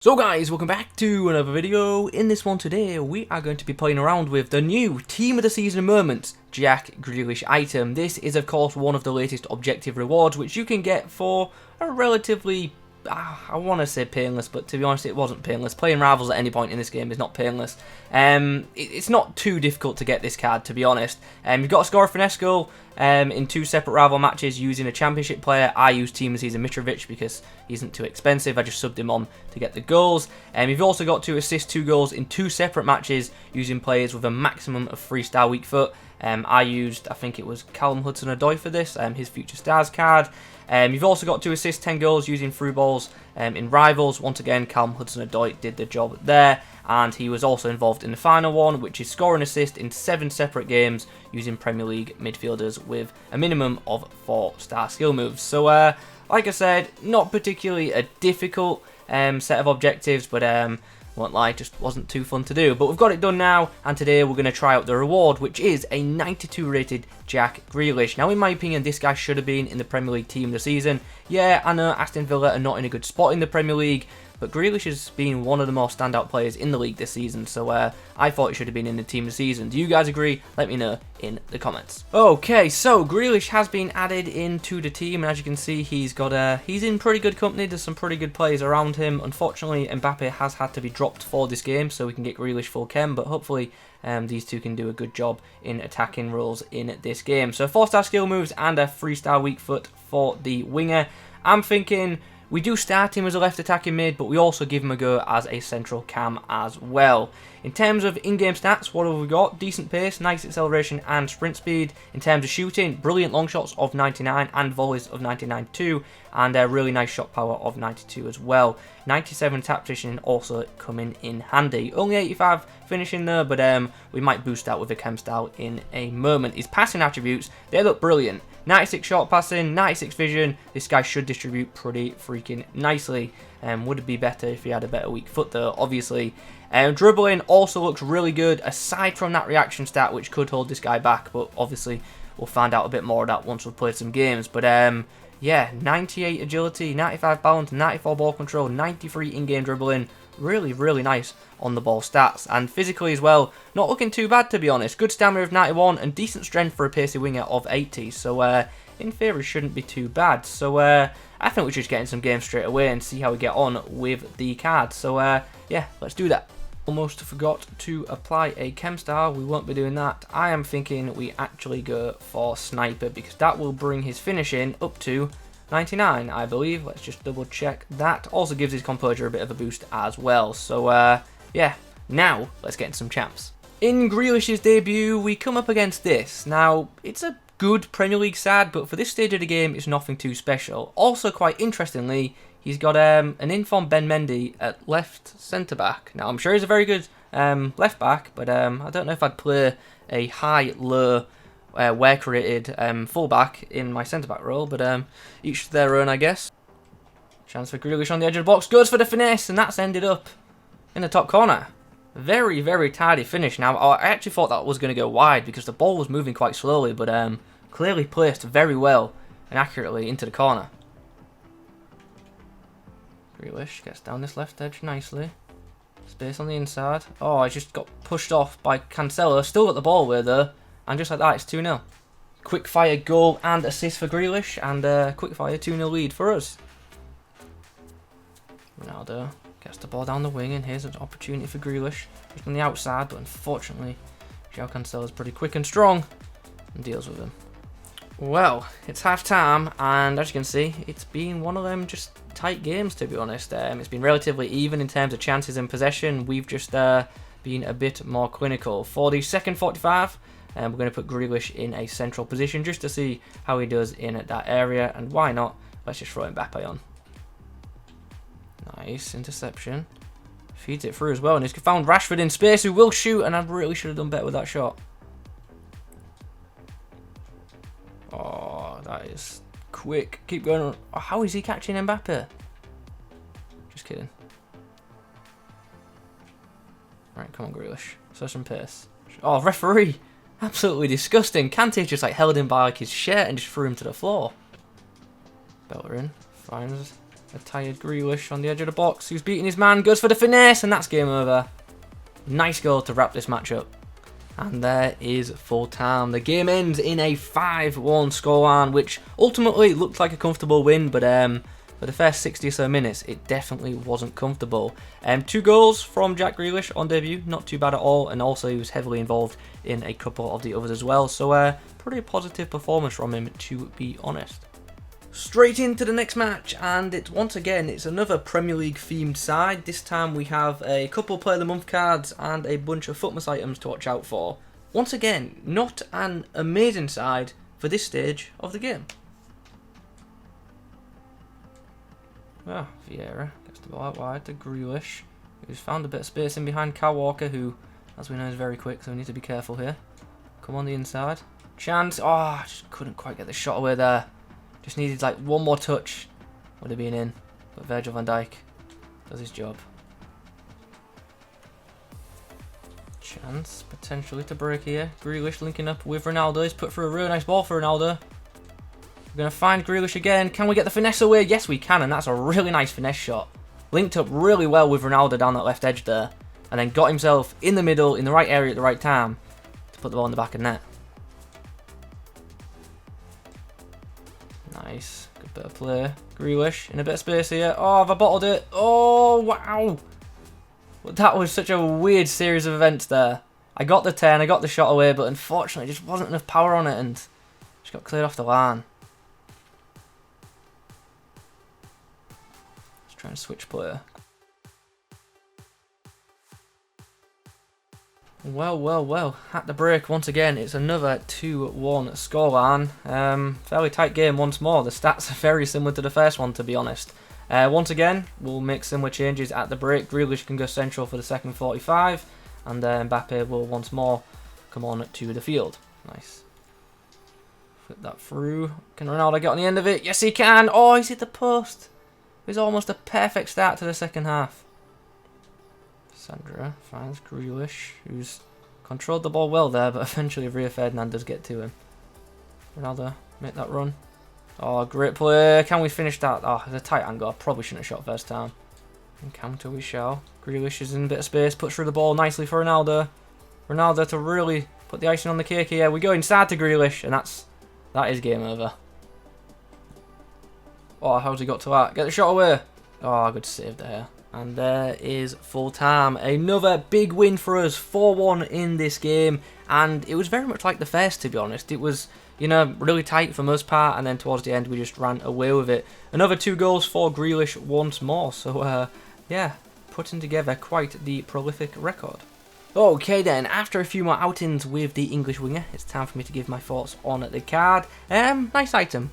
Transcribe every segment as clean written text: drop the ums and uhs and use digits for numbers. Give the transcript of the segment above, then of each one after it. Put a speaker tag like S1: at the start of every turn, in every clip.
S1: So guys, welcome back to another video. In this one today, we are going to be playing around with the new Team of the Season Moments Jack Grealish item. This is of course one of the latest objective rewards which you can get for a relatively, I want to say painless, but to be honest it wasn't painless. Playing rivals at any point in this game is not painless. It's not too difficult to get this card, to be honest. You've got to score a finesse goal in 2 separate rival matches using a championship player. I use Team of the Season Mitrovic because he isn't too expensive. I just subbed him on to get the goals. You've also got to assist 2 goals in 2 separate matches using players with a maximum of 3-star weak foot. I used, I think it was Callum Hudson-Odoi for this, his Future Stars card. You've also got to assist 10 goals using through balls in rivals. Once again, Callum Hudson-Odoi did the job there, and he was also involved in the final one, which is score and assist in 7 separate games using Premier League midfielders with a minimum of 4-star skill moves. So, like I said, not particularly a difficult set of objectives, but won't lie, just wasn't too fun to do. But we've got it done now, and today we're going to try out the reward, which is a 92 rated Jack Grealish. Now, in my opinion, this guy should have been in the Premier League Team of the Season. Yeah, I know Aston Villa are not in a good spot in the Premier League, but Grealish has been one of the more standout players in the league this season, so I thought he should have been in the Team of the Season. Do you guys agree? Let me know in the comments. Okay, so Grealish has been added into the team, and as you can see, he's in pretty good company. There's some pretty good players around him. Unfortunately, Mbappe has had to be dropped for this game, so we can get Grealish full chem, but hopefully these two can do a good job in attacking roles in this game. So 4-star skill moves and a 3-star weak foot for the winger. I'm thinking we do start him as a left attacking mid, but we also give him a go as a central cam as well. In terms of in-game stats, what have we got? Decent pace, nice acceleration and sprint speed. In terms of shooting, brilliant long shots of 99 and volleys of 99 too, and a really nice shot power of 92 as well. 97 tap positioning also coming in handy. Only 85 finishing there, but we might boost that with a chem style in a moment. His passing attributes, they look brilliant. 96 short passing, 96 vision. This guy should distribute pretty freaking nicely. Would it be better if he had a better weak foot though, obviously. Dribbling also looks really good, aside from that reaction stat, which could hold this guy back, but obviously we'll find out a bit more of that once we've played some games. But yeah, 98 agility, 95 balance, 94 ball control, 93 in-game dribbling. Really, really nice on the ball stats. And physically as well, not looking too bad to be honest. Good stamina of 91 and decent strength for a pacey winger of 80. So in theory shouldn't be too bad. So I think we should just get in some games straight away and see how we get on with the card. So yeah, let's do that. Almost forgot to apply a chem star. We won't be doing that. I am thinking we actually go for sniper because that will bring his finishing up to 99, I believe. Let's just double check that. Also gives his composure a bit of a boost as well. So yeah, now let's get into some champs. In Grealish's debut, we come up against this. Now, it's a good Premier League side, but for this stage of the game, it's nothing too special. Also, quite interestingly, he's got an informed Ben Mendy at left centre-back. Now, I'm sure he's a very good left-back, but I don't know if I'd play a high-low, where-created full-back in my centre-back role, but each to their own, I guess. Chance for Grealish on the edge of the box, goes for the finesse, and that's ended up in the top corner. Very, very tidy finish. Now, I actually thought that was going to go wide because the ball was moving quite slowly, but clearly placed very well and accurately into the corner. Grealish gets down this left edge nicely. Space on the inside. Oh, I just got pushed off by Cancelo. Still got the ball with though. And just like that, it's 2-0. Quick fire goal and assist for Grealish. And quick fire 2-0 lead for us. Ronaldo gets the ball down the wing. And here's an opportunity for Grealish. Just on the outside. But unfortunately, João Cancelo is pretty quick and strong. And deals with him. Well, it's half time, and as you can see, it's been one of them just tight games, to be honest. It's been relatively even in terms of chances and possession. We've just been a bit more clinical. For the second 45, we're going to put Grealish in a central position just to see how he does in that area, and why not? Let's just throw Mbappe on. Nice interception. Feeds it through as well, and he's found Rashford in space, who will shoot, and I really should have done better with that shot. Oh, that is quick. Keep going. Oh, how is he catching Mbappe? Just kidding. Right, come on, Grealish. Show some pace. Oh, referee. Absolutely disgusting. Kante just like held him by like his shirt and just threw him to the floor. Bellerin finds A tired Grealish on the edge of the box. Who's beating his man? Goes for the finesse, and that's game over. Nice goal to wrap this match up. And there is full time. The game ends in a 5-1 scoreline, which ultimately looked like a comfortable win, but for the first 60 or so minutes, it definitely wasn't comfortable. 2 goals from Jack Grealish on debut, not too bad at all, and also he was heavily involved in a couple of the others as well, so pretty positive performance from him, to be honest. Straight into the next match, and once again it's another Premier League themed side. This time we have a couple Player of the Month cards and a bunch of Footmas items to watch out for. Once again, not an amazing side for this stage of the game. Ah, Vieira gets the ball out wide to Grealish, who's found a bit of space in behind Kyle Walker, who, as we know, is very quick, so we need to be careful here. Come on the inside. Chance. Oh, just couldn't quite get the shot away there. Just needed like one more touch. Would have been in. But Virgil van Dijk does his job. Chance potentially to break here. Grealish linking up with Ronaldo. He's put through a really nice ball for Ronaldo. We're going to find Grealish again. Can we get the finesse away? Yes, we can, and that's a really nice finesse shot. Linked up really well with Ronaldo down that left edge there, and then got himself in the middle, in the right area at the right time, to put the ball in the back of net. Nice. Good bit of play. Grealish in a bit of space here. Oh, have I bottled it? Oh, wow. That was such a weird series of events there. I got the 10, I got the shot away, but unfortunately just wasn't enough power on it, and just got cleared off the line. Trying to switch player. Well. At the break, once again, it's another 2-1 scoreline. Fairly tight game once more. The stats are very similar to the first one, to be honest. Once again, we'll make similar changes at the break. Grealish can go central for the second 45, and Mbappe will once more come on to the field. Nice. Flip that through. Can Ronaldo get on the end of it? Yes, he can. Oh, he's hit the post. It's almost a perfect start to the second half. Sandra finds Grealish, who's controlled the ball well there, but eventually Rio Ferdinand does get to him. Ronaldo, make that run. Oh, great play. Can we finish that? Oh, it's a tight angle. I probably shouldn't have shot first time. Encounter we shall. Grealish is in a bit of space, puts through the ball nicely for Ronaldo. Ronaldo to really put the icing on the cake here. We go inside to Grealish, and that is game over. Oh, how's he got to that? Get the shot away. Oh, good save there. And there is full time. Another big win for us. 4-1 in this game. And it was very much like the first, to be honest. It was, really tight for most part. And then towards the end, we just ran away with it. Another 2 goals for Grealish once more. So, yeah, putting together quite the prolific record. Okay then, after a few more outings with the English winger, it's time for me to give my thoughts on the card. Nice item.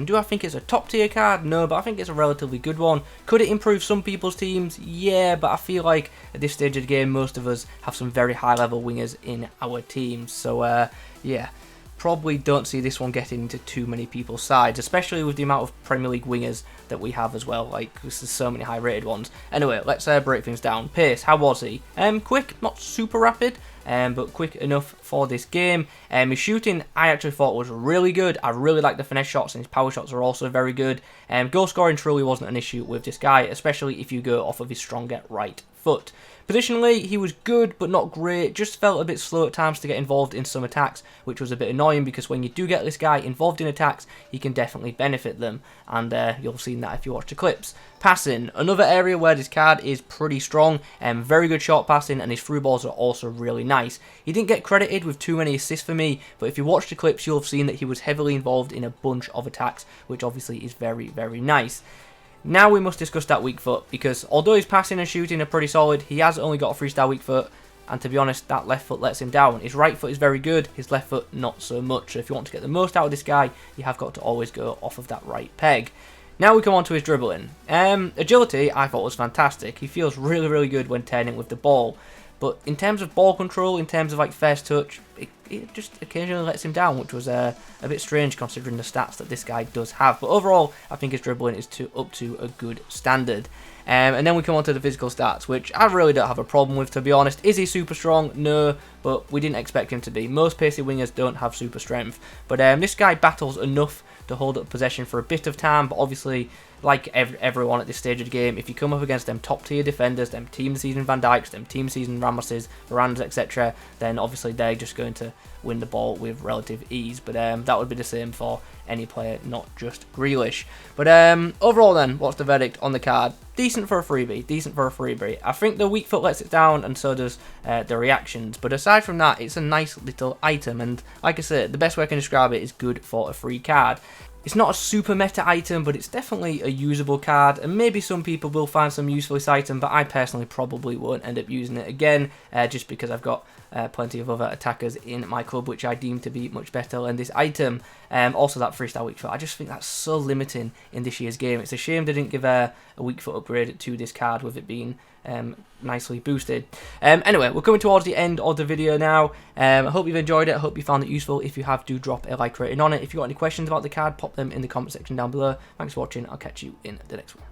S1: Do I think it's a top tier card? No, but I think it's a relatively good one. Could it improve some people's teams? Yeah, but I feel like at this stage of the game, most of us have some very high level wingers in our teams. So, yeah. Probably don't see this one getting into too many people's sides, especially with the amount of Premier League wingers that we have as well. Like, there's so many high rated ones. Anyway, let's break things down. Pace, how was he? Quick, not super rapid, but quick enough for this game. His shooting, I actually thought was really good. I really like the finesse shots, and his power shots are also very good. Goal scoring truly wasn't an issue with this guy, especially if you go off of his stronger right foot. Positionally, he was good, but not great. Just felt a bit slow at times to get involved in some attacks, which was a bit annoying because when you do get this guy involved in attacks, he can definitely benefit them. And you'll have seen that if you watch the clips. Passing, another area where this card is pretty strong. Very good short passing, and his through balls are also really nice. He didn't get credited with too many assists for me, but if you watch the clips, you'll have seen that he was heavily involved in a bunch of attacks, which obviously is very, very nice. Now we must discuss that weak foot, because although his passing and shooting are pretty solid, he has only got a 3-star weak foot, and to be honest, that left foot lets him down. His right foot is very good, his left foot not so much, so if you want to get the most out of this guy, you have got to always go off of that right peg. Now we come on to his dribbling. Agility, I thought was fantastic. He feels really, really good when turning with the ball. But in terms of ball control, in terms of like first touch, it just occasionally lets him down, which was a bit strange considering the stats that this guy does have. But overall, I think his dribbling is up to a good standard. And then we come on to the physical stats, which I really don't have a problem with, to be honest. Is he super strong? No, but we didn't expect him to be. Most pacey wingers don't have super strength. But this guy battles enough to hold up possession for a bit of time, but obviously, like everyone at this stage of the game, if you come up against them top tier defenders, them team season Van Dijks, them team season Ramoses, Varanes, etc., then obviously they're just going to win the ball with relative ease. But that would be the same for any player, not just Grealish. But overall then, what's the verdict on the card? Decent for a freebie, decent for a freebie. I think the weak foot lets it down, and so does the reactions. But aside from that, it's a nice little item, and like I said, the best way I can describe it is good for a free card. It's not a super meta item, but it's definitely a usable card, and maybe some people will find some use for this item, but I personally probably won't end up using it again, just because I've got plenty of other attackers in my club which I deem to be much better than this item. Also that 3-star weak foot, I just think that's so limiting in this year's game. It's a shame they didn't give a weak foot upgrade to this card with it being nicely boosted. Anyway, we're coming towards the end of the video now. I hope you've enjoyed it. I hope you found it useful. If you have, do drop a like rating on it. If you've got any questions about the card, pop them in the comment section down below. Thanks for watching. I'll catch you in the next one.